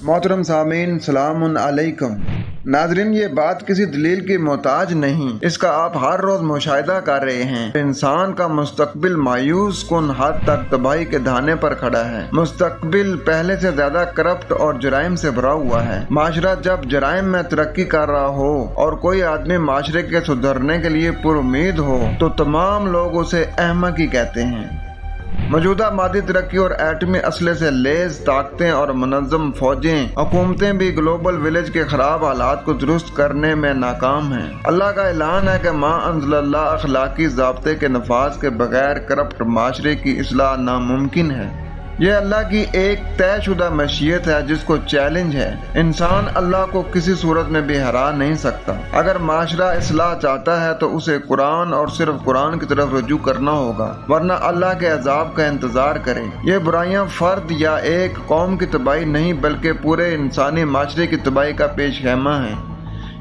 मोहतरम सामीन सलाम अलैकुम। नाजरीन, ये बात किसी दलील की मोहताज नहीं, इसका आप हर रोज मुशाहिदा कर रहे हैं। इंसान का मुस्तकबिल मायूस कुन हद तक तबाही के धाने पर खड़ा है। मुस्तकबिल पहले से ज्यादा करप्ट और जराइम से भरा हुआ है। माशरा जब जराइम में तरक्की कर रहा हो और कोई आदमी माशरे के सुधरने के लिए पुरुमीद हो तो तमाम लोग उसे अहमक ही कहते हैं। मौजूदा मादी तरक्की और एटमी असले से लेस ताकतें और मुनज़्ज़म फौजें हुकूमतें भी ग्लोबल विलेज के खराब हालात को दुरुस्त करने में नाकाम हैं। अल्लाह का ऐलान है कि माँ अंज़लल्लाह अखलाकी ज़ाब्ते के नफाज के बगैर करप्ट माशरे की इस्लाह नामुमकिन है। यह अल्लाह की एक तयशुदा मशीयत है जिसको चैलेंज है। इंसान अल्लाह को किसी सूरत में भी हरा नहीं सकता। अगर माशरा इस्लाह चाहता है तो उसे कुरान और सिर्फ कुरान की तरफ रुजू करना होगा, वरना अल्लाह के अजाब का इंतजार करें। ये बुराइयां फर्द या एक कौम की तबाही नहीं बल्कि पूरे इंसानी माशरे की तबाही का पेश खैमा है।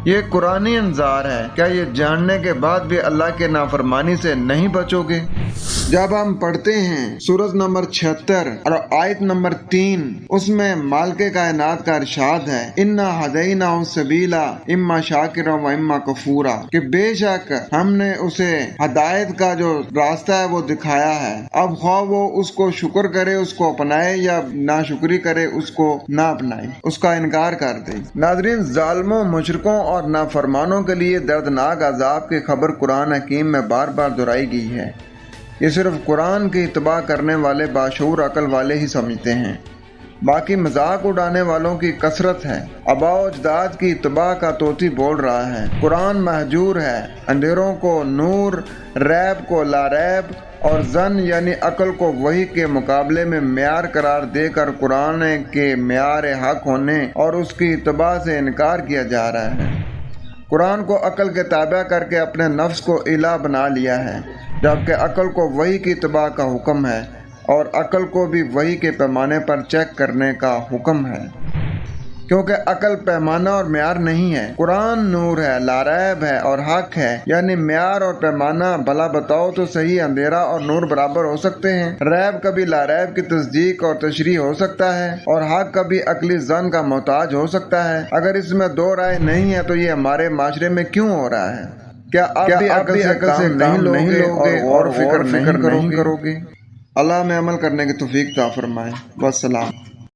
ये कुरानी इंजार है। क्या ये जानने के बाद भी अल्लाह के नाफरमानी से नहीं बचोगे? जब हम पढ़ते हैं सूरत नंबर 76 और आयत नंबर 3, उसमें मालिके कायनात का इरशाद है, इन्ना हदैना सबीला इम्मा शाकिरा व इम्मा कफूरा, कि बेशक हमने उसे हदायत का जो रास्ता है वो दिखाया है। अब ख्वाह वो उसको शुक्र करे, उसको अपनाए, या नाशुक्री करे, उसको ना अपनाए, उसका इनकार कर दे। नाज़रीन, जालिमों, मुशरिकों और नाफरमानों के लिए दर्दनाक अजाब की खबर कुरान हकीम में बार बार दोहराई गई है। ये सिर्फ कुरान की इत्तबा करने वाले बाशऊर अकल वाले ही समझते हैं, बाकी मजाक उड़ाने वालों की कसरत है। आबाओ अजदाद की इत्तबा का तोती बोल रहा है। कुरान महजूर है। अंधेरों को नूर, रैब को लारैब और जन यानी अकल को वही के मुकाबले में म्यार करार देकर कुरान के म्यार हक होने और उसकी इत्तबा से इनकार किया जा रहा है। कुरान को अकल के ताबा करके अपने नफ्स को इला बना लिया है, जबकि अकल को वही की इत्तबा का हुक्म है और अकल को भी वही के पैमाने पर चेक करने का हुक्म है, क्योंकि अकल पैमाना और म्यार नहीं है। कुरान नूर है, लारैब है और हक है, यानी म्यार और पैमाना भला बताओ तो सही अंधेरा और नूर बराबर हो सकते हैं। रैब कभी लारैब की तस्दीक और तशरीह हो सकता है और हक कभी अकली जन का मोहताज हो सकता है। अगर इसमें दो राय नहीं है तो ये हमारे माशरे में क्यों हो रहा है? क्या आप भी अकल से नहीं लोगे और फिक्र नहीं करोगे? अल्लाह में अमल करने की तौफीक अता फरमाए। वस्सलाम।